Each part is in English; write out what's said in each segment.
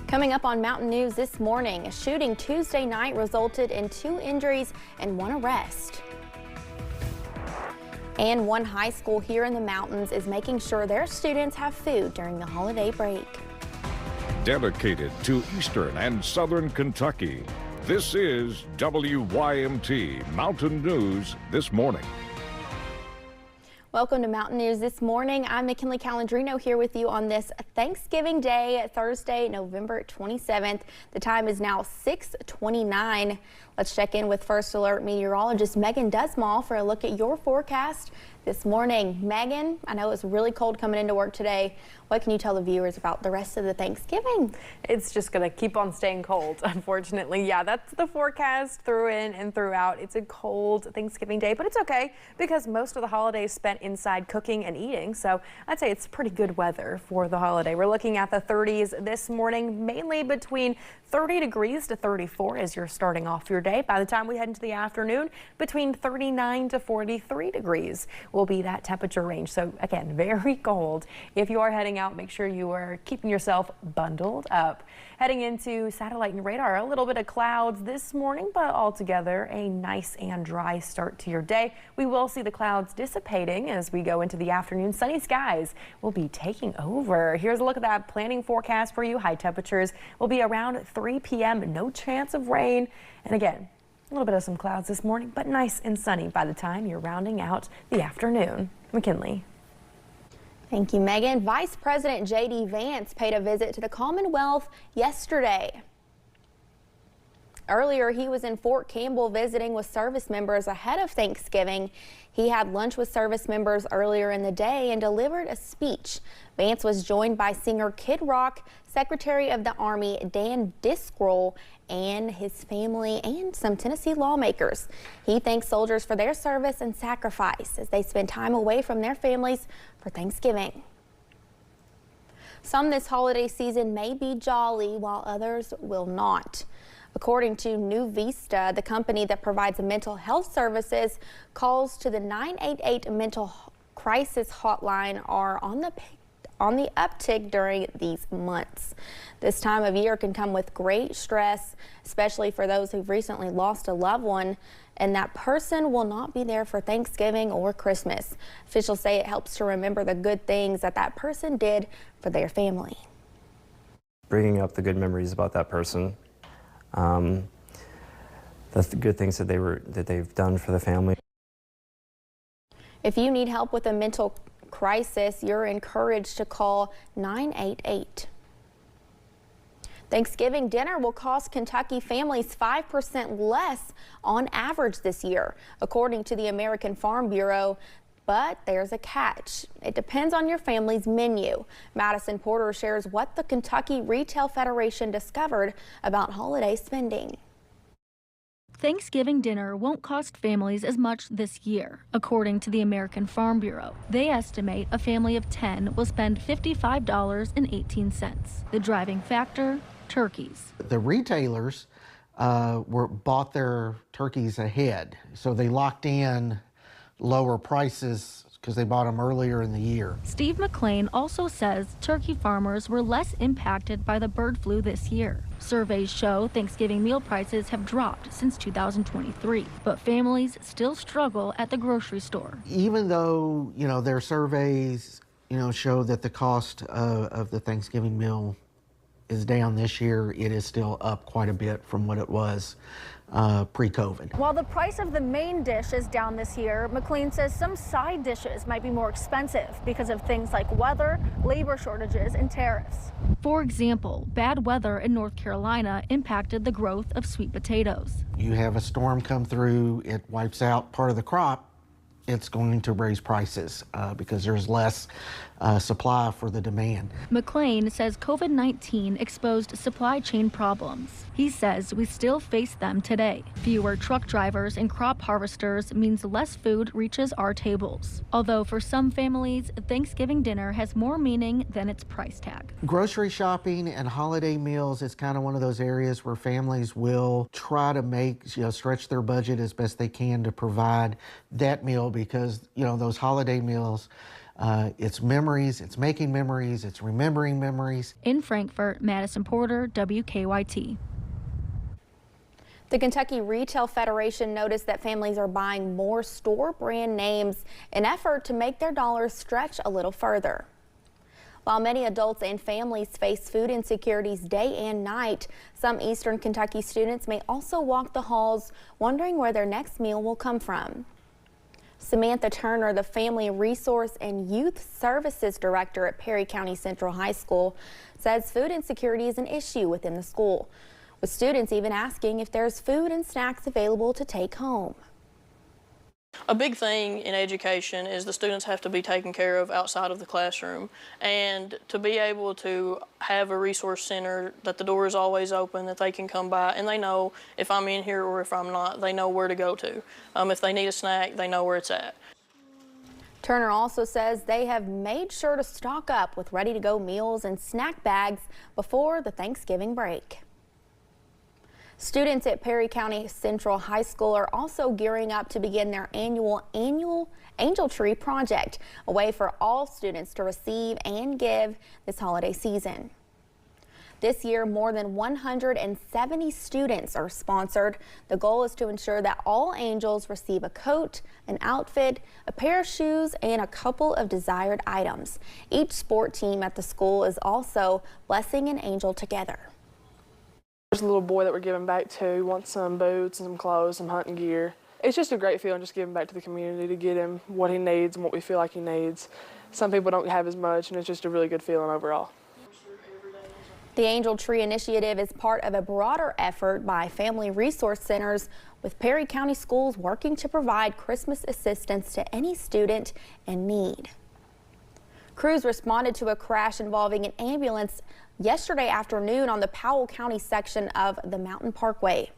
Coming up on Mountain News this morning, a shooting Tuesday night resulted in 2 injuries and 1 arrest. And one high school here in the mountains is making sure their students have food during the holiday break. Dedicated to Eastern and Southern Kentucky, this is WYMT Mountain News This Morning. Welcome to Mountain News This Morning. I'm McKinley Calandrino here with you on this Thanksgiving Day, Thursday, November 27th. The time is now 6:29. Let's check in with First Alert meteorologist Megan Desmall for a look at your forecast this morning. Megan, I know it's really cold coming into work today. What can you tell the viewers about the rest of the Thanksgiving? It's just going to keep on staying cold, unfortunately. Yeah, that's the forecast through in and throughout. It's a cold Thanksgiving Day, but it's okay because most of the holiday is spent inside cooking and eating. So I'd say it's pretty good weather for the holiday. We're looking at the 30s this morning, mainly between 30 degrees to 34 as you're starting off your day. By the time we head into the afternoon, between 39 to 43 degrees will be that temperature range. So again, very cold. If you are heading out, make sure you are keeping yourself bundled up. Heading into satellite and radar, a little bit of clouds this morning, but altogether a nice and dry start to your day. We will see the clouds dissipating as we go into the afternoon. Sunny skies will be taking over. Here's a look at that planning forecast for you. High temperatures will be around 3 p.m. No chance of rain. And again, a little bit of some clouds this morning, but nice and sunny by the time you're rounding out the afternoon. McKinley. Thank you, Megan. Vice President J.D. Vance paid a visit to the Commonwealth yesterday. Earlier, he was in Fort Campbell visiting with service members ahead of Thanksgiving. He had lunch with service members earlier in the day and delivered a speech. Vance was joined by singer Kid Rock, Secretary of the Army Dan Diskrol, and his family and some Tennessee lawmakers. He thanks soldiers for their service and sacrifice as they spend time away from their families for Thanksgiving. Some this holiday season may be jolly while others will not. According to New Vista, the company that provides mental health services, calls to the 988 mental crisis hotline are on the uptick during these months. This time of year can come with great stress, especially for those who've recently lost a loved one, and that person will not be there for Thanksgiving or Christmas. Officials say it helps to remember the good things that person did for their family. Bringing up the good memories about that person, the good things that they've done for the family. If you need help with a mental crisis, you're encouraged to call 988. Thanksgiving dinner will cost Kentucky families 5% less on average this year, according to the American Farm Bureau. But there's a catch. It depends on your family's menu. Madison Porter shares what the Kentucky Retail Federation discovered about holiday spending. Thanksgiving dinner won't cost families as much this year, according to the American Farm Bureau. They estimate a family of 10 will spend $55.18. The driving factor, turkeys. The retailers bought their turkeys ahead, so they locked in lower prices because they bought them earlier in the year. Steve McLean also says turkey farmers were less impacted by the bird flu this year. Surveys show Thanksgiving meal prices have dropped since 2023, but families still struggle at the grocery store. Even though, their surveys, show that the cost of the Thanksgiving meal is down this year, it is still up quite a bit from what it was pre-COVID. While the price of the main dish is down this year, McLean says some side dishes might be more expensive because of things like weather, labor shortages, and tariffs. For example, bad weather in North Carolina impacted the growth of sweet potatoes. You have a storm come through, it wipes out part of the crop, it's going to raise prices because there's less supply for the demand. McLean says COVID-19 exposed supply chain problems. He says we still face them today. Fewer truck drivers and crop harvesters means less food reaches our tables. Although for some families, Thanksgiving dinner has more meaning than its price tag. Grocery shopping and holiday meals is kind of one of those areas where families will try to stretch their budget as best they can to provide that meal because, those holiday meals It's memories, it's making memories, it's remembering memories. In Frankfort, Madison Porter, WKYT. The Kentucky Retail Federation noticed that families are buying more store brand names in effort to make their dollars stretch a little further. While many adults and families face food insecurities day and night, some Eastern Kentucky students may also walk the halls wondering where their next meal will come from. Samantha Turner, the Family Resource and Youth Services Director at Perry County Central High School, says food insecurity is an issue within the school, with students even asking if there's food and snacks available to take home. A big thing in education is the students have to be taken care of outside of the classroom, and to be able to have a resource center that the door is always open, that they can come by and they know if I'm in here or if I'm not, they know where to go to. If they need a snack, they know where it's at. Turner also says they have made sure to stock up with ready-to-go meals and snack bags before the Thanksgiving break. Students at Perry County Central High School are also gearing up to begin their annual Angel Tree Project, a way for all students to receive and give this holiday season. This year, more than 170 students are sponsored. The goal is to ensure that all angels receive a coat, an outfit, a pair of shoes, and a couple of desired items. Each sport team at the school is also blessing an angel together. There's a little boy that we're giving back to. He wants some boots and some clothes, some hunting gear. It's just a great feeling just giving back to the community, to get him what he needs and what we feel like he needs. Some people don't have as much, and it's just a really good feeling overall. The Angel Tree Initiative is part of a broader effort by Family Resource Centers, with Perry County Schools working to provide Christmas assistance to any student in need. Crews responded to a crash involving an ambulance yesterday afternoon on the Powell County section of the Mountain Parkway.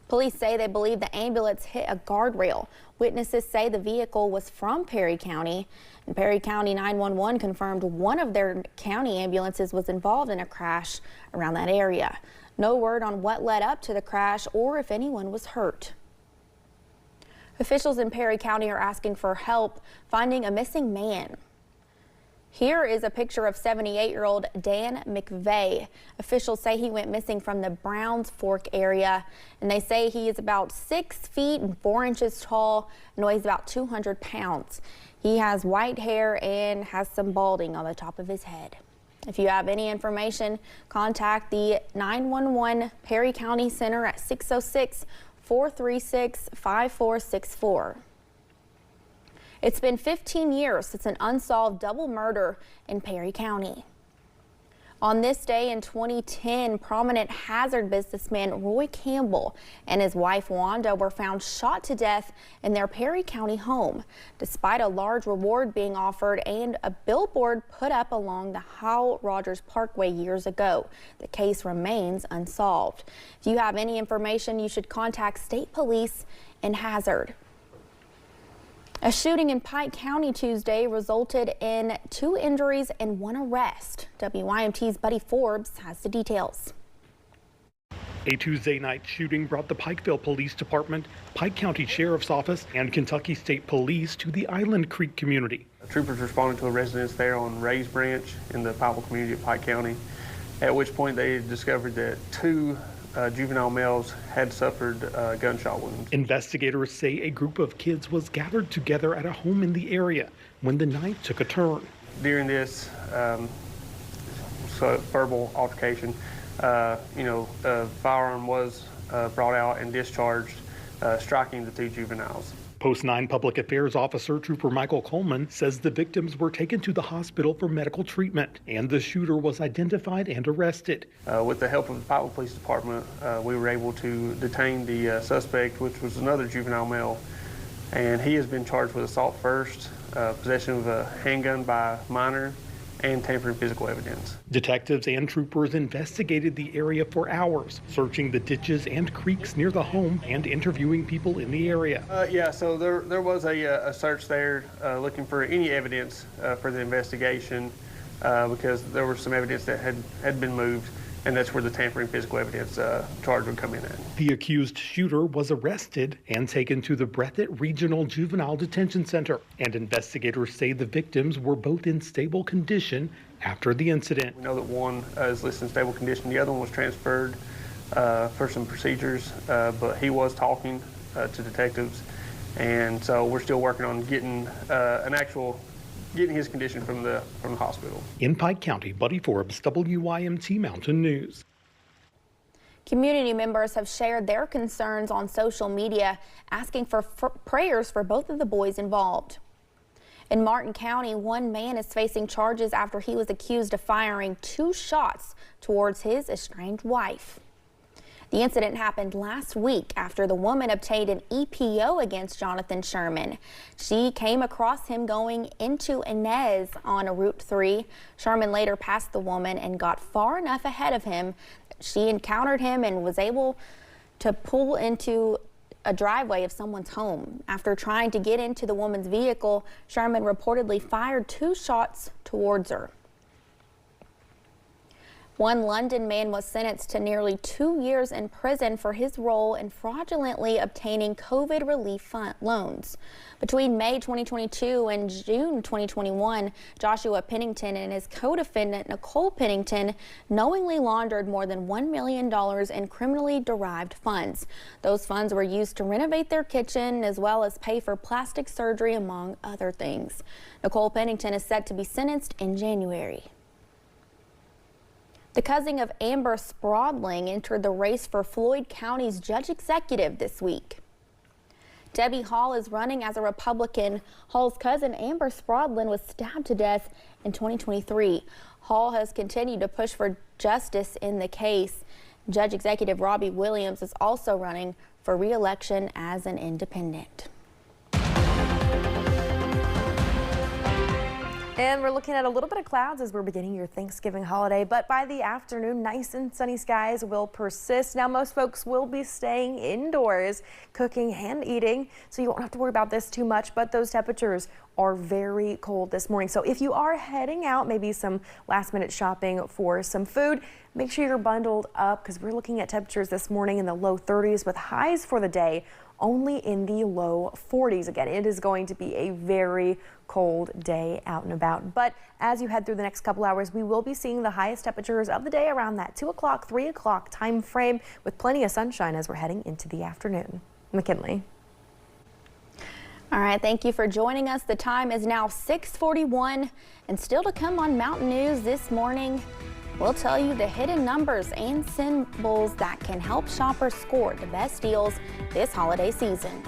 Police say they believe the ambulance hit a guardrail. Witnesses say the vehicle was from Perry County, and Perry County 911 confirmed one of their county ambulances was involved in a crash around that area. No word on what led up to the crash or if anyone was hurt. Officials in Perry County are asking for help finding a missing man. Here is a picture of 78-year-old Dan McVeigh. Officials say he went missing from the Browns Fork area, and they say he is about 6 feet and 4 inches tall and weighs about 200 pounds. He has white hair and has some balding on the top of his head. If you have any information, contact the 911 Perry County Center at 606-436-5464. It's been 15 years since an unsolved double murder in Perry County. On this day in 2010, prominent Hazard businessman Roy Campbell and his wife Wanda were found shot to death in their Perry County home, despite a large reward being offered and a billboard put up along the Howell Rogers Parkway years ago. The case remains unsolved. If you have any information, you should contact State Police in Hazard. A shooting in Pike County Tuesday resulted in 2 injuries and 1 arrest. WYMT's Buddy Forbes has the details. A Tuesday night shooting brought the Pikeville Police Department, Pike County Sheriff's Office, and Kentucky State Police to the Island Creek community. Troopers responded to a residence there on Rays Branch in the Pikeville community of Pike County, at which point they discovered that 2 juvenile males had suffered gunshot wounds. Investigators say a group of kids was gathered together at a home in the area when the night took a turn. During this verbal altercation, a firearm was brought out and discharged, striking the 2 juveniles. Post 9 Public Affairs Officer Trooper Michael Coleman says the victims were taken to the hospital for medical treatment and the shooter was identified and arrested. With the help of the Pikeville Police Department, we were able to detain the suspect, which was another juvenile male, and he has been charged with assault first, possession of a handgun by minor, and tampering physical evidence. Detectives and troopers investigated the area for hours, searching the ditches and creeks near the home and interviewing people in the area. So there was a search there looking for any evidence for the investigation because there was some evidence that had been moved. and that's where the tampering physical evidence charge would come in at. The accused shooter was arrested and taken to the Breathitt Regional Juvenile Detention Center, and investigators say the victims were both in stable condition after the incident. We know that one is listed in stable condition. The other one was transferred for some procedures, but he was talking to detectives, and so we're still working on getting getting his condition from the hospital. In Pike County, Buddy Forbes, WYMT Mountain News. Community members have shared their concerns on social media, asking for prayers for both of the boys involved. In Martin County, one man is facing charges after he was accused of firing 2 shots towards his estranged wife. The incident happened last week after the woman obtained an EPO against Jonathan Sherman. She came across him going into Inez on Route 3. Sherman later passed the woman and got far enough ahead of him. She encountered him and was able to pull into a driveway of someone's home. After trying to get into the woman's vehicle, Sherman reportedly fired 2 shots towards her. One London man was sentenced to nearly 2 years in prison for his role in fraudulently obtaining COVID relief loans. Between May 2022 and June 2021, Joshua Pennington and his co-defendant Nicole Pennington knowingly laundered more than $1 million in criminally derived funds. Those funds were used to renovate their kitchen as well as pay for plastic surgery, among other things. Nicole Pennington is set to be sentenced in January. The cousin of Amber Sprodling entered the race for Floyd County's judge executive this week. Debbie Hall is running as a Republican. Hall's cousin Amber Sprodling was stabbed to death in 2023. Hall has continued to push for justice in the case. Judge executive Robbie Williams is also running for re-election as an independent. And we're looking at a little bit of clouds as we're beginning your Thanksgiving holiday, but by the afternoon, nice and sunny skies will persist. Now, most folks will be staying indoors, cooking and eating, so you won't have to worry about this too much, but those temperatures are very cold this morning. So if you are heading out, maybe some last-minute shopping for some food, make sure you're bundled up because we're looking at temperatures this morning in the low 30s with highs for the day only in the low 40s. Again, it is going to be a very cold day out and about. But as you head through the next couple hours, we will be seeing the highest temperatures of the day around that 2 o'clock, 3 o'clock time frame with plenty of sunshine as we're heading into the afternoon. McKinley. All right, thank you for joining us. The time is now 6:41, and still to come on Mountain News this morning, we'll tell you the hidden numbers and symbols that can help shoppers score the best deals this holiday season.